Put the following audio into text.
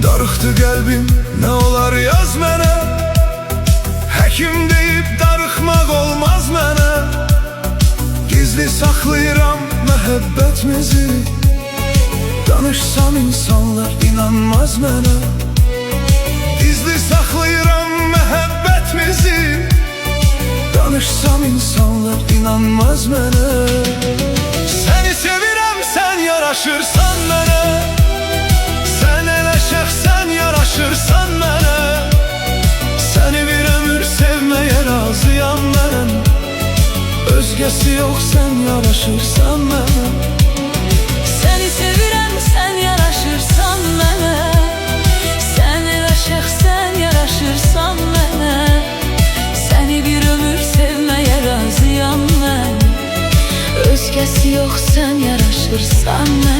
Darıxdı qəlbim, nə olar yaz mənə. Həkim deyib darıxmaq olmaz mənə. Gizli saxlayıram məhəbbətimizi. Danışsam insanlar inanmaz mənə. Gizli saxlayıram məhəbbətimizi. Danışsam insanlar inanmaz mənə. Səni sevirəm, sən yaraşırsan mənə. Sən elə şəxsən yaraşırsan mənə. Səni bir ömür sevməyə razıyam mən. Özgəsi yox, sən yaraşırsan mənə. Səni sevirəm, sən yaraşırsan mənə. Sən elə şəxsən yaraşırsan mənə. Səni bir ömür sevməyə razıyam mən. Özgəsi yox, sən yaraşırsan mənə.